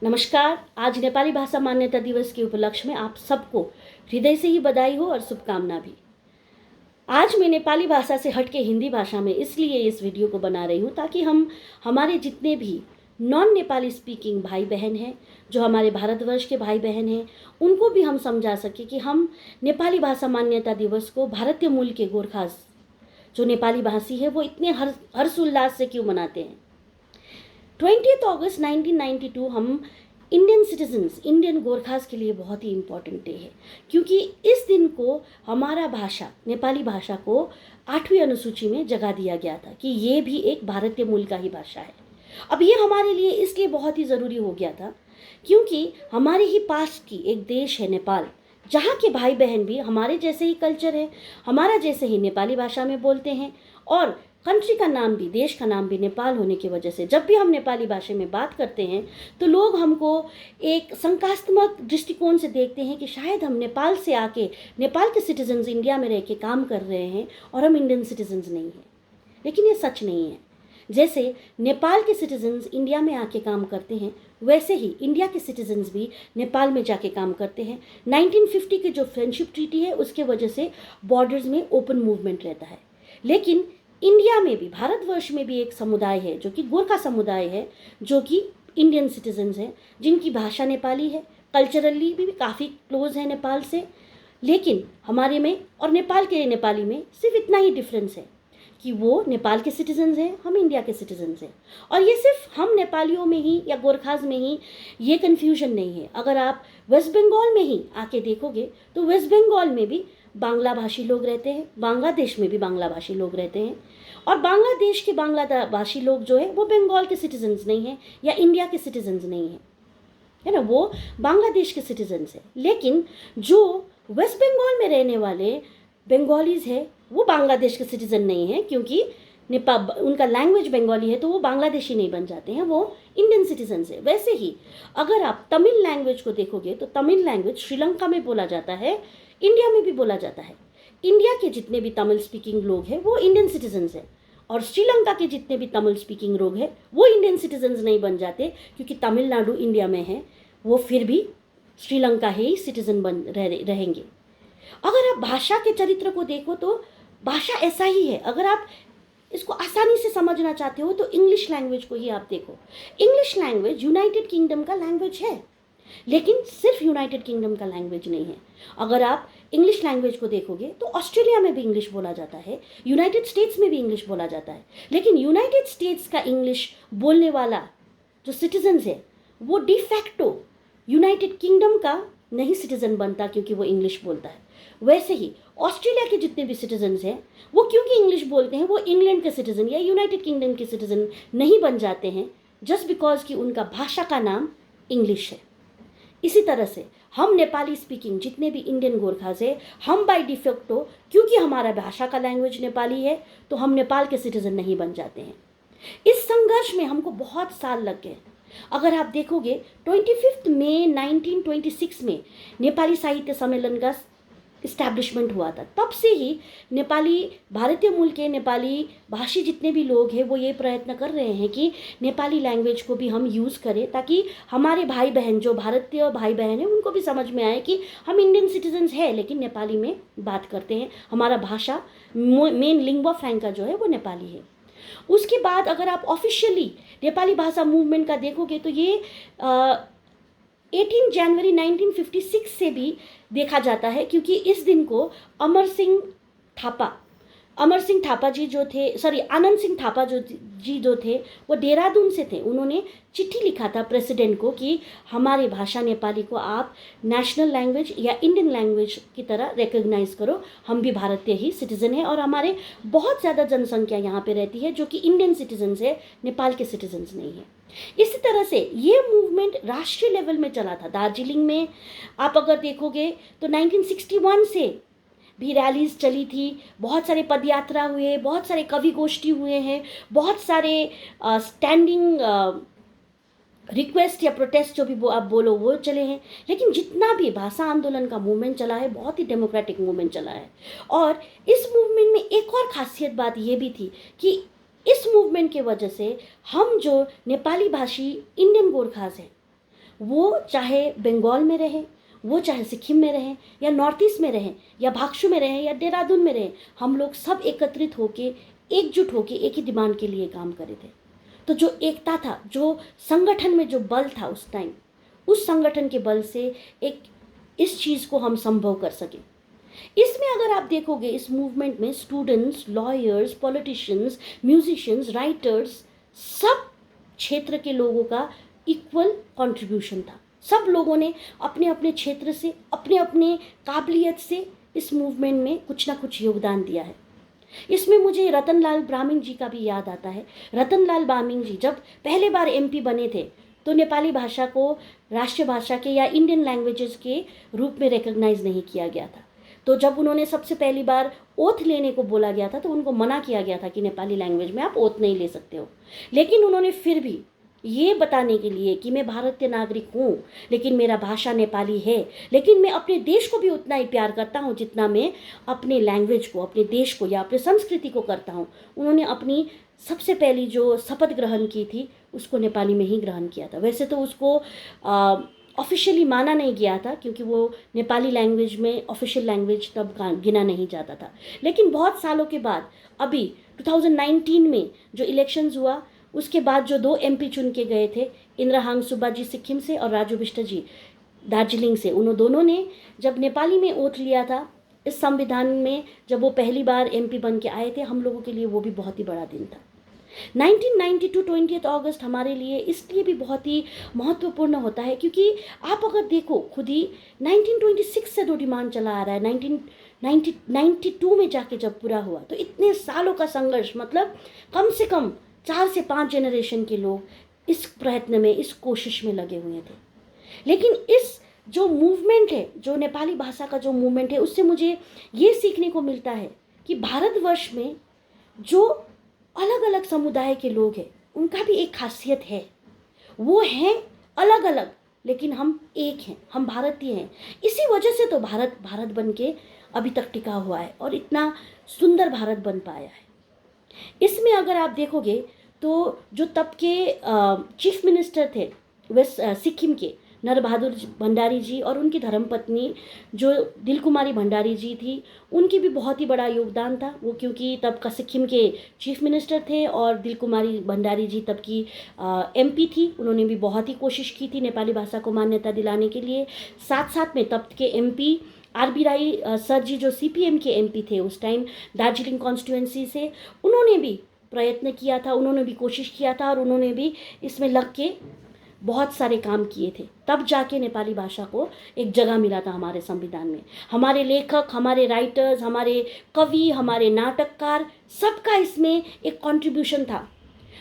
नमस्कार। आज नेपाली भाषा मान्यता दिवस के उपलक्ष्य में आप सबको हृदय से ही बधाई हो और शुभकामना भी। आज मैं नेपाली भाषा से हट के हिंदी भाषा में इसलिए इस वीडियो को बना रही हूँ ताकि हम हमारे जितने भी नॉन नेपाली स्पीकिंग भाई बहन हैं, जो हमारे भारतवर्ष के भाई बहन हैं, उनको भी हम समझा सकें कि हम नेपाली भाषा मान्यता दिवस को भारतीय मूल के गोरखास जो नेपाली भाषी है वो इतने हर्षोल्लास से क्यों मनाते हैं। 20 अगस्त 1992 हम इंडियन सिटीजन्स, इंडियन गोरखास के लिए बहुत ही इम्पॉर्टेंट डे है, क्योंकि इस दिन को हमारा भाषा, नेपाली भाषा को 8वीं अनुसूची में जगह दिया गया था कि ये भी एक भारतीय मूल का ही भाषा है। अब ये हमारे लिए इसलिए बहुत ही ज़रूरी हो गया था क्योंकि हमारे ही पास की एक देश है नेपाल, जहाँ के भाई बहन भी हमारे जैसे ही कल्चर है, हमारा जैसे ही नेपाली भाषा में बोलते हैं और कंट्री का नाम भी, देश का नाम भी नेपाल होने की वजह से जब भी हम नेपाली भाषा में बात करते हैं तो लोग हमको एक शंकास्पद दृष्टिकोण से देखते हैं कि शायद हम नेपाल से आके, नेपाल के सिटीजन्स इंडिया में रह के काम कर रहे हैं और हम इंडियन सिटीजन्स नहीं हैं। लेकिन ये सच नहीं है। जैसे नेपाल के सिटीजन्स इंडिया में आके काम करते हैं, वैसे ही इंडिया के सिटीजन्स भी नेपाल में जाके काम करते हैं। 1950 के जो फ्रेंडशिप ट्रीटी है उसके वजह से बॉर्डर्स में ओपन मूवमेंट रहता है। लेकिन इंडिया में भी, भारतवर्ष में भी एक समुदाय है जो कि गोरखा समुदाय है, जो कि इंडियन सिटीजन्स हैं, जिनकी भाषा नेपाली है, कल्चरली भी काफ़ी क्लोज है नेपाल से। लेकिन हमारे में और नेपाल के नेपाली में सिर्फ इतना ही डिफरेंस है कि वो नेपाल के सिटीजन्स हैं, हम इंडिया के सिटीजन्स हैं। और ये सिर्फ हम नेपालियों में ही या गोरखाज में ही ये कन्फ्यूजन नहीं है। अगर आप वेस्ट बंगाल में ही आके देखोगे तो वेस्ट बंगाल में भी बांग्ला भाषी लोग रहते हैं, बांग्लादेश में भी बांग्ला भाषी लोग रहते हैं, और बांग्लादेश के बांग्ला भाषी लोग जो है वो बंगाल के सिटीजन्स नहीं हैं या इंडिया के सिटीजन्स नहीं हैं, है ना, वो बांग्लादेश के सिटीजन्स हैं। लेकिन जो वेस्ट बंगाल में रहने वाले बंगालीज है वो बांग्लादेश के सिटीजन नहीं है, क्योंकि नेपाल उनका लैंग्वेज बंगाली है तो वो बांग्लादेशी नहीं बन जाते हैं, वो इंडियन सिटीजन्स है। वैसे ही अगर आप तमिल लैंग्वेज को देखोगे तो तमिल लैंग्वेज श्रीलंका में बोला जाता है, इंडिया में भी बोला जाता है। इंडिया के जितने भी तमिल स्पीकिंग लोग हैं वो इंडियन सिटीजन्स हैं, और श्रीलंका के जितने भी तमिल स्पीकिंग लोग हैं वो इंडियन सिटीजन्स नहीं बन जाते, क्योंकि तमिलनाडु इंडिया में है, वो फिर भी श्रीलंका ही सिटीजन बन रहेंगे। अगर आप भाषा के चरित्र को देखो तो भाषा ऐसा ही है। अगर आप इसको आसानी से समझना चाहते हो तो इंग्लिश लैंग्वेज को ही आप देखो। इंग्लिश लैंग्वेज यूनाइटेड किंगडम का लैंग्वेज है, लेकिन सिर्फ यूनाइटेड किंगडम का लैंग्वेज नहीं है। अगर आप इंग्लिश लैंग्वेज को देखोगे तो ऑस्ट्रेलिया में भी इंग्लिश बोला जाता है, यूनाइटेड स्टेट्स में भी इंग्लिश बोला जाता है। लेकिन यूनाइटेड स्टेट्स का इंग्लिश बोलने वाला जो सिटीजन्स है वो डिफैक्टो यूनाइटेड किंगडम का नहीं सिटीजन बनता, क्योंकि वो इंग्लिश बोलता है। वैसे ही ऑस्ट्रेलिया के जितने भी सिटीजन्स हैं वो क्योंकि इंग्लिश बोलते हैं, वो इंग्लैंड के सिटीजन या यूनाइटेड किंगडम के सिटीजन नहीं बन जाते हैं, जस्ट बिकॉज कि उनका भाषा का नाम इंग्लिश है। इसी तरह से हम नेपाली स्पीकिंग जितने भी इंडियन गोरखास है, हम बाय डिफेक्टो, क्योंकि हमारा भाषा का लैंग्वेज नेपाली है तो हम नेपाल के सिटीजन नहीं बन जाते हैं। इस संघर्ष में हमको बहुत साल लग गए। अगर आप देखोगे 25 मई 1926 में नेपाली साहित्य सम्मेलन का इस्टेब्लिशमेंट हुआ था। तब से ही नेपाली, भारतीय मूल के नेपाली भाषी जितने भी लोग हैं वो ये प्रयत्न कर रहे हैं कि नेपाली लैंग्वेज को भी हम यूज़ करें, ताकि हमारे भाई बहन, जो भारतीय भाई बहन हैं, उनको भी समझ में आए कि हम इंडियन सिटीजन्स हैं लेकिन नेपाली में बात करते हैं। हमारा भाषा, मेन लिंग्वा फ्रैंका जो है वो नेपाली है। उसके बाद अगर आप ऑफिशियली नेपाली भाषा मूवमेंट का देखोगे तो ये 18 जनवरी 1956 से भी देखा जाता है, क्योंकि इस दिन को अमर सिंह थापा जी जो थे, आनंद सिंह थापा जो थे वो देहरादून से थे। उन्होंने चिट्ठी लिखा था प्रेसिडेंट को कि हमारी भाषा नेपाली को आप नेशनल लैंग्वेज या इंडियन लैंग्वेज की तरह रिकॉग्नाइज करो। हम भी भारतीय ही सिटीजन हैं और हमारे बहुत ज़्यादा जनसंख्या यहाँ पे रहती है जो कि इंडियन सिटीजन्स है, नेपाल के सिटीजन्स नहीं है। इसी तरह से ये मूवमेंट राष्ट्रीय लेवल में चला था। दार्जिलिंग में आप अगर देखोगे तो 1961 से भी रैलीज चली थी, बहुत सारे पदयात्रा हुए, बहुत सारे कवि गोष्ठी हुए हैं, बहुत सारे स्टैंडिंग रिक्वेस्ट या प्रोटेस्ट जो भी आप बोलो वो चले हैं। लेकिन जितना भी भाषा आंदोलन का मूवमेंट चला है बहुत ही डेमोक्रेटिक मूवमेंट चला है। और इस मूवमेंट में एक और खासियत बात ये भी थी कि इस मूवमेंट के वजह से हम जो नेपाली भाषी इंडियन गोरखास हैं वो चाहे बंगाल में रहें, वो चाहे सिक्किम में रहें, या नॉर्थ ईस्ट में रहें, या भागशु में रहें, या देहरादून में रहें, हम लोग सब एकत्रित होके, एकजुट होके एक ही डिमांड के लिए काम करे थे। तो जो एकता था, जो संगठन में जो बल था उस टाइम, उस संगठन के बल से एक इस चीज़ को हम संभव कर सके। इसमें अगर आप देखोगे, इस मूवमेंट में students, lawyers, politicians, musicians, writers, सब क्षेत्र के लोगों का इक्वल कंट्रीब्यूशन था। सब लोगों ने अपने अपने क्षेत्र से, अपने अपने काबिलियत से इस मूवमेंट में कुछ ना कुछ योगदान दिया है। इसमें मुझे रतनलाल ब्राह्मण जी का भी याद आता है। रतनलाल ब्राह्मण जी जब पहले बार एमपी बने थे तो नेपाली भाषा को राष्ट्रीय भाषा के या इंडियन लैंग्वेजेस के रूप में रिकॉग्नाइज नहीं किया गया था। तो जब उन्होंने सबसे पहली बार ओथ लेने को बोला गया था तो उनको मना किया गया था कि नेपाली लैंग्वेज में आप ओथ नहीं ले सकते हो। लेकिन उन्होंने फिर भी ये बताने के लिए कि मैं भारतीय नागरिक हूँ, लेकिन मेरा भाषा नेपाली है, लेकिन मैं अपने देश को भी उतना ही प्यार करता हूँ जितना मैं अपने लैंग्वेज को, अपने देश को या अपने संस्कृति को करता हूँ। उन्होंने अपनी सबसे पहली जो शपथ ग्रहण की थी उसको नेपाली में ही ग्रहण किया था। वैसे तो उसको ऑफिशियली माना नहीं गया था क्योंकि वो नेपाली लैंग्वेज में ऑफिशियल लैंग्वेज तब गिना नहीं जाता था। लेकिन बहुत सालों के बाद अभी 2019 में जो इलेक्शंस हुआ उसके बाद जो 2 एमपी चुन के गए थे, इंद्रहांग सुब्बा जी सिक्किम से और राजू बिष्ट जी दार्जिलिंग से, उन दोनों ने जब नेपाली में ओथ लिया था इस संविधान में, जब वो पहली बार एमपी बन के आए थे, हम लोगों के लिए वो भी बहुत ही बड़ा दिन था। 1992 20 अगस्त हमारे लिए इसलिए भी बहुत ही महत्वपूर्ण होता है क्योंकि आप अगर देखो खुद ही 1926 से जो डिमांड चला आ रहा है, 1992 में जाके जब पूरा हुआ, तो इतने सालों का संघर्ष, मतलब कम से कम 4 से 5 जनरेशन के लोग इस प्रयत्न में, इस कोशिश में लगे हुए थे। लेकिन इस जो मूवमेंट है, जो नेपाली भाषा का जो मूवमेंट है, उससे मुझे ये सीखने को मिलता है कि भारतवर्ष में जो अलग अलग समुदाय के लोग हैं उनका भी एक खासियत है। वो हैं अलग अलग, लेकिन हम एक हैं, हम भारतीय हैं। इसी वजह से तो भारत बन के अभी तक टिका हुआ है और इतना सुंदर भारत बन पाया है। इसमें अगर आप देखोगे तो जो तब के चीफ मिनिस्टर थे वेस्ट सिक्किम के, नरबहादुर भंडारी जी, और उनकी धर्मपत्नी जो दिलकुमारी भंडारी जी थी, उनकी भी बहुत ही बड़ा योगदान था। वो क्योंकि तब का सिक्किम के चीफ मिनिस्टर थे और दिलकुमारी भंडारी जी तब की एमपी थी। उन्होंने भी बहुत ही कोशिश की थी नेपाली भाषा को मान्यता दिलाने के लिए। साथ साथ में तब के एमपी आरबी राई सर जी जो सीपीएम के एमपी थे उस टाइम दार्जिलिंग कॉन्स्टिट्यूएंसी से, उन्होंने भी प्रयत्न किया था, उन्होंने भी कोशिश किया था और उन्होंने भी इसमें लग के बहुत सारे काम किए थे। तब जाके नेपाली भाषा को एक जगह मिला था हमारे संविधान में। हमारे लेखक, हमारे राइटर्स, हमारे कवि, हमारे नाटककार, सबका इसमें एक कंट्रीब्यूशन था।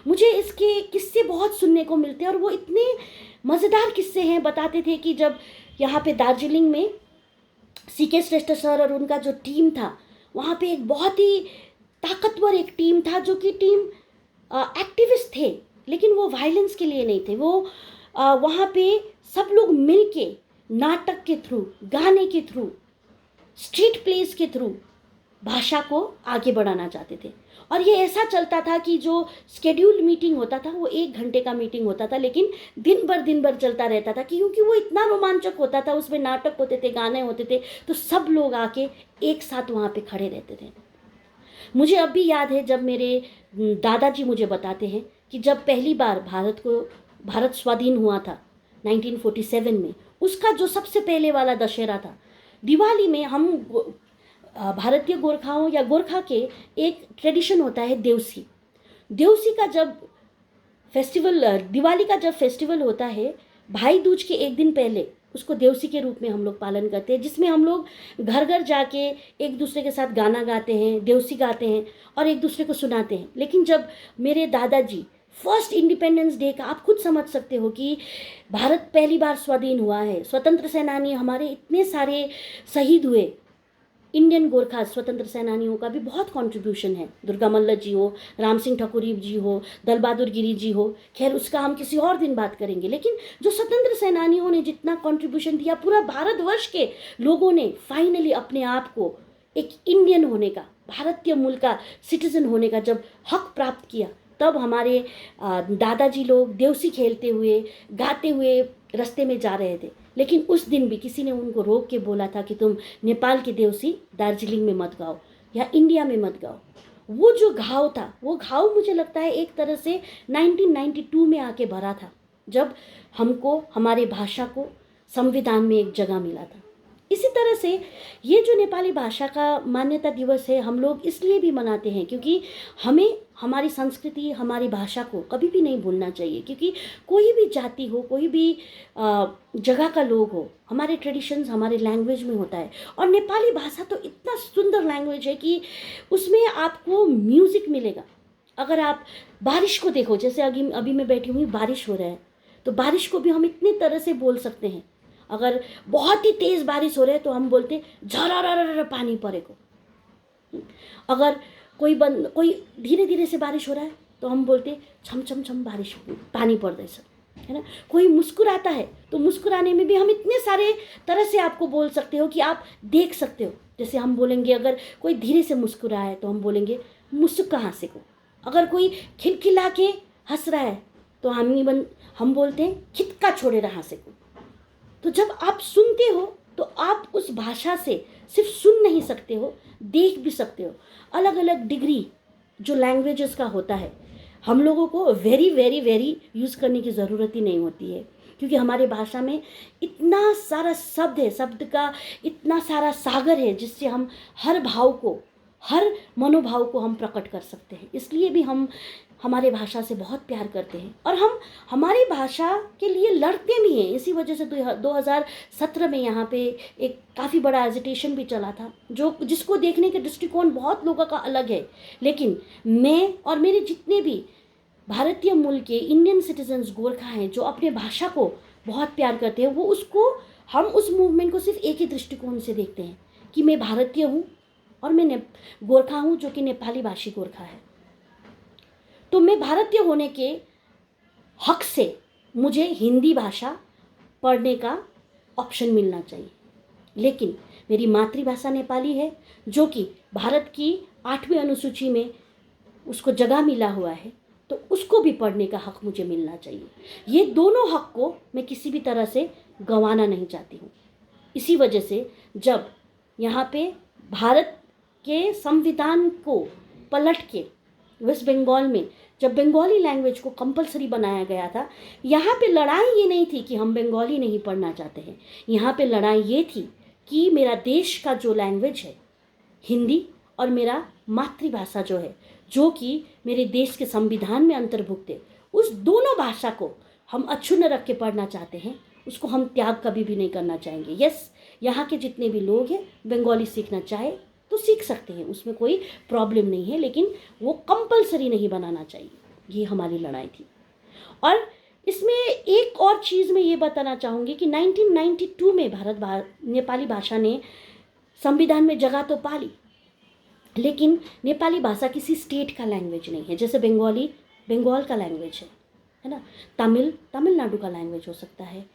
मुझे इसके किस्से बहुत सुनने को मिलते हैं और वो इतने मज़ेदार किस्से हैं। बताते थे कि जब यहाँ पे दार्जिलिंग में सीके श्रेष्ठ सर और उनका जो टीम था, वहाँ पे एक बहुत ही ताकतवर एक टीम था जो कि टीम एक्टिविस्ट थे, लेकिन वो वायलेंस के लिए नहीं थे। वो वहाँ पे सब लोग मिल के नाटक के थ्रू, गाने के थ्रू, स्ट्रीट प्लेस के थ्रू भाषा को आगे बढ़ाना चाहते थे। और ये ऐसा चलता था कि जो स्केड्यूल्ड मीटिंग होता था वो 1 घंटे का मीटिंग होता था, लेकिन दिन भर चलता रहता था क्योंकि वो इतना रोमांचक होता था। उसमें नाटक होते थे, गाने होते थे, तो सब लोग आके एक साथ वहाँ पे खड़े रहते थे। मुझे अब भी याद है जब मेरे दादाजी मुझे बताते हैं कि जब पहली बार भारत स्वाधीन हुआ था 1947 में, उसका जो सबसे पहले वाला दशहरा था, दिवाली में हम भारतीय गोरखाओं या गोरखा के एक ट्रेडिशन होता है देवसी का जब फेस्टिवल, दिवाली का जब फेस्टिवल होता है, भाई दूज के 1 दिन पहले उसको देवसी के रूप में हम लोग पालन करते हैं, जिसमें हम लोग घर घर जाके एक दूसरे के साथ गाना गाते हैं, देवसी गाते हैं और एक दूसरे को सुनाते हैं। लेकिन जब मेरे दादाजी फर्स्ट इंडिपेंडेंस डे का, आप खुद समझ सकते हो कि भारत पहली बार स्वाधीन हुआ है, स्वतंत्र सेनानी हमारे इतने सारे शहीद हुए, इंडियन गोरखा स्वतंत्र सेनानियों का भी बहुत कंट्रीब्यूशन है। दुर्गा मल्ल जी हो, राम सिंह ठकुरी जी हो, दल बहादुर गिरी जी हो, खैर उसका हम किसी और दिन बात करेंगे। लेकिन जो स्वतंत्र सेनानियों ने जितना कंट्रीब्यूशन दिया, पूरा भारतवर्ष के लोगों ने फाइनली अपने आप को एक इंडियन होने का, भारतीय मूल का सिटीजन होने का जब हक प्राप्त किया, तब हमारे दादाजी लोग देवसी खेलते हुए, गाते हुए रास्ते में जा रहे थे, लेकिन उस दिन भी किसी ने उनको रोक के बोला था कि तुम नेपाल के देवसी दार्जिलिंग में मत गाओ या इंडिया में मत गाओ। वो जो घाव था, वो घाव मुझे लगता है एक तरह से 1992 में आके भरा था, जब हमको हमारे भाषा को संविधान में एक जगह मिला था। इसी तरह से ये जो नेपाली भाषा का मान्यता दिवस है, हम लोग इसलिए भी मनाते हैं क्योंकि हमें हमारी संस्कृति, हमारी भाषा को कभी भी नहीं भूलना चाहिए। क्योंकि कोई भी जाति हो, कोई भी जगह का लोग हो, हमारे ट्रेडिशंस हमारे लैंग्वेज में होता है। और नेपाली भाषा तो इतना सुंदर लैंग्वेज है कि उसमें आपको म्यूज़िक मिलेगा। अगर आप बारिश को देखो, जैसे अभी मैं बैठी हुई, बारिश हो रहा है, तो बारिश को भी हम इतनी तरह से बोल सकते हैं। अगर बहुत ही तेज़ बारिश हो रहा है तो हम बोलते झरररर पानी परेको। अगर कोई धीरे धीरे से बारिश हो रहा है तो हम बोलते छम छम छम बारिश पानी पर्दैछ, है ना। कोई मुस्कुराता है तो मुस्कुराने में भी हम इतने सारे तरह से आपको बोल सकते हो कि आप देख सकते हो। जैसे हम बोलेंगे, अगर कोई धीरे से मुस्कुरा है तो हम बोलेंगे मुस्का हंसे को। अगर कोई खिलखिला के हंस रहा है तो हम बोलते हैं खिटका छोड़े रहा हंसे को। तो जब आप सुनते हो तो आप उस भाषा से सिर्फ सुन नहीं सकते हो, देख भी सकते हो। अलग अलग डिग्री जो लैंग्वेजेस का होता है, हम लोगों को वेरी वेरी वेरी यूज़ करने की ज़रूरत ही नहीं होती है, क्योंकि हमारे भाषा में इतना सारा शब्द है, शब्द का इतना सारा सागर है, जिससे हम हर भाव को, हर मनोभाव को हम प्रकट कर सकते हैं। इसलिए भी हम हमारे भाषा से बहुत प्यार करते हैं और हम हमारी भाषा के लिए लड़ते भी हैं। इसी वजह से 2017 में यहाँ पे एक काफ़ी बड़ा एजिटेशन भी चला था, जिसको देखने के दृष्टिकोण बहुत लोगों का अलग है। लेकिन मैं और मेरे जितने भी भारतीय मूल के इंडियन सिटीजन्स गोरखा हैं जो अपने भाषा को बहुत प्यार करते हैं, हम उस मूवमेंट को सिर्फ एक ही दृष्टिकोण से देखते हैं कि मैं भारतीय हूँ और मैं गोरखा हूँ, जो कि नेपाली भाषी गोरखा है। तो मैं भारतीय होने के हक से मुझे हिंदी भाषा पढ़ने का ऑप्शन मिलना चाहिए। लेकिन मेरी मातृभाषा नेपाली है, जो कि भारत की 8वीं अनुसूची में उसको जगह मिला हुआ है, तो उसको भी पढ़ने का हक मुझे मिलना चाहिए। ये दोनों हक को मैं किसी भी तरह से गंवाना नहीं चाहती हूँ। इसी वजह से जब यहाँ पे भारत के संविधान को पलट के वेस्ट बंगाल में जब बंगाली लैंग्वेज को कंपलसरी बनाया गया था, यहाँ पे लड़ाई ये नहीं थी कि हम बंगाली नहीं पढ़ना चाहते हैं। यहाँ पे लड़ाई ये थी कि मेरा देश का जो लैंग्वेज है हिंदी और मेरा मातृभाषा जो है, जो कि मेरे देश के संविधान में अंतर्भुक्त है, उस दोनों भाषा को हम अक्षुण्ण रख के पढ़ना चाहते हैं। उसको हम त्याग कभी भी नहीं करना चाहेंगे। यस, यहाँ के जितने भी लोग हैं बंगाली सीखना चाहे तो सीख सकते हैं, उसमें कोई प्रॉब्लम नहीं है, लेकिन वो कंपलसरी नहीं बनाना चाहिए। ये हमारी लड़ाई थी। और इसमें एक और चीज़ मैं ये बताना चाहूँगी कि 1992 में नेपाली भाषा ने संविधान में जगह तो पा ली, लेकिन नेपाली भाषा किसी स्टेट का लैंग्वेज नहीं है। जैसे बंगाली बंगाल का लैंग्वेज है ना, तमिलनाडु का लैंग्वेज हो सकता है।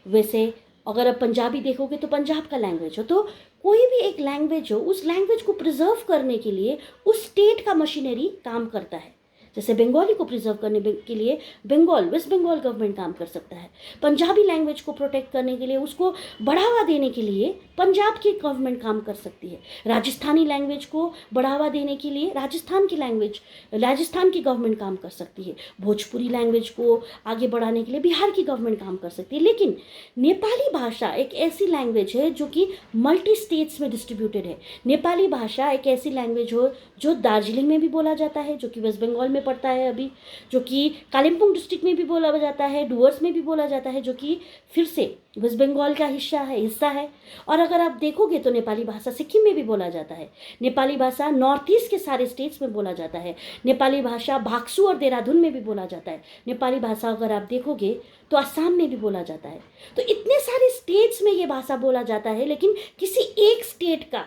वैसे अगर आप पंजाबी देखोगे तो पंजाब का लैंग्वेज हो। तो कोई भी एक लैंग्वेज हो, उस लैंग्वेज को प्रिजर्व करने के लिए उस स्टेट का मशीनरी काम करता है। जैसे बंगाली को प्रिजर्व करने के लिए वेस्ट बंगाल गवर्नमेंट काम कर सकता है। पंजाबी लैंग्वेज को प्रोटेक्ट करने के लिए, उसको बढ़ावा देने के लिए पंजाब की गवर्नमेंट काम कर सकती है। राजस्थानी लैंग्वेज को बढ़ावा देने के लिए राजस्थान की गवर्नमेंट काम कर सकती है। भोजपुरी लैंग्वेज को आगे बढ़ाने के लिए बिहार की गवर्नमेंट काम कर सकती है। लेकिन नेपाली भाषा एक ऐसी लैंग्वेज है जो कि मल्टी स्टेट्स में डिस्ट्रीब्यूटेड है। नेपाली भाषा एक ऐसी लैंग्वेज हो जो दार्जिलिंग में भी बोला जाता है, जो कि वेस्ट बंगाल में पड़ता है अभी, जो कि कालिम्पोंग डिस्ट्रिक्ट में भी बोला जाता है, डुवर्स में भी बोला जाता है, जो कि फिर से वेस्ट बंगाल का हिस्सा है। और अगर आप देखोगे तो नेपाली भाषा सिक्किम में भी बोला जाता है। नेपाली भाषा नॉर्थ ईस्ट के सारे स्टेट्स में बोला जाता है। नेपाली भाषा भाग्सू और देहरादून में भी बोला जाता है। नेपाली भाषा अगर आप देखोगे तो असम में भी बोला जाता है। तो इतने सारे स्टेट्स में ये भाषा बोला जाता है, लेकिन किसी एक स्टेट का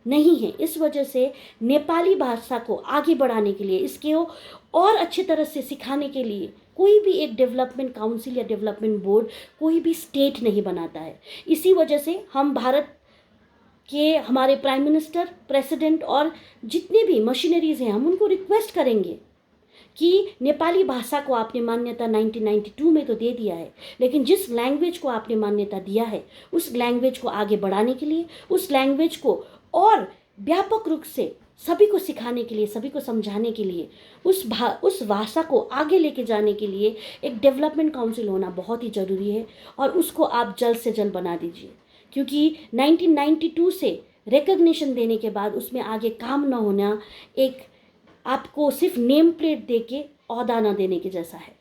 नहीं है। इस वजह से नेपाली भाषा को आगे बढ़ाने के लिए, इसके और अच्छी तरह से सिखाने के लिए कोई भी एक डेवलपमेंट काउंसिल या डेवलपमेंट बोर्ड कोई भी स्टेट नहीं बनाता है। इसी वजह से हम भारत के हमारे प्राइम मिनिस्टर, प्रेसिडेंट और जितने भी मशीनरीज हैं, हम उनको रिक्वेस्ट करेंगे कि नेपाली भाषा को आपने मान्यता 1992 में तो दे दिया है, लेकिन जिस लैंग्वेज को आपने मान्यता दिया है उस लैंग्वेज को आगे बढ़ाने के लिए, उस लैंग्वेज को और व्यापक रूप से सभी को सिखाने के लिए, सभी को समझाने के लिए, उस भाषा को आगे लेके जाने के लिए एक डेवलपमेंट काउंसिल होना बहुत ही ज़रूरी है और उसको आप जल्द से जल्द बना दीजिए। क्योंकि 1992 से रिकग्निशन देने के बाद उसमें आगे काम न होना एक आपको सिर्फ नेम प्लेट दे के ओहदा न देने के जैसा है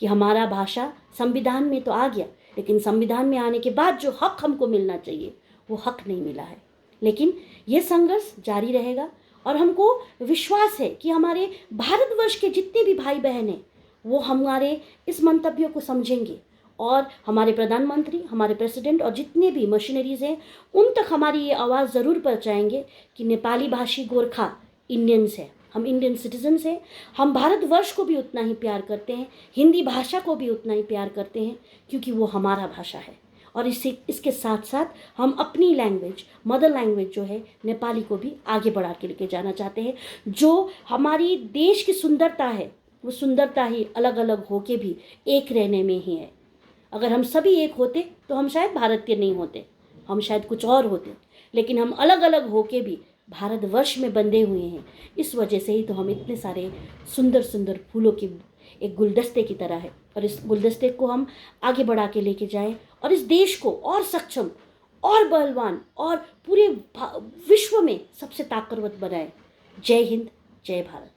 कि हमारा भाषा संविधान में तो आ गया, लेकिन संविधान में आने के बाद जो हक हमको मिलना चाहिए वो हक नहीं मिला है। लेकिन ये संघर्ष जारी रहेगा और हमको विश्वास है कि हमारे भारतवर्ष के जितने भी भाई बहन हैं वो हमारे इस मंतव्यों को समझेंगे और हमारे प्रधानमंत्री, हमारे प्रेसिडेंट और जितने भी मशीनरीज हैं उन तक हमारी ये आवाज़ ज़रूर पहुँचाएंगे कि नेपाली भाषी गोरखा इंडियंस है, हम इंडियन सिटीजन्स हैं, हम भारतवर्ष को भी उतना ही प्यार करते हैं, हिंदी भाषा को भी उतना ही प्यार करते हैं क्योंकि वो हमारा भाषा है। और इसके साथ साथ हम अपनी लैंग्वेज, मदर लैंग्वेज जो है नेपाली को भी आगे बढ़ा के लेके जाना चाहते हैं। जो हमारी देश की सुंदरता है वो सुंदरता ही अलग अलग होके भी एक रहने में ही है। अगर हम सभी एक होते तो हम शायद भारतीय नहीं होते, हम शायद कुछ और होते, लेकिन हम अलग अलग होके भी भारतवर्ष में बंधे हुए हैं। इस वजह से ही तो हम इतने सारे सुंदर सुंदर फूलों की एक गुलदस्ते की तरह है और इस गुलदस्ते को हम आगे बढ़ा के लेके जाएं और इस देश को और सक्षम और बलवान और पूरे विश्व में सबसे ताकतवर बनाएं। जय हिंद, जय भारत।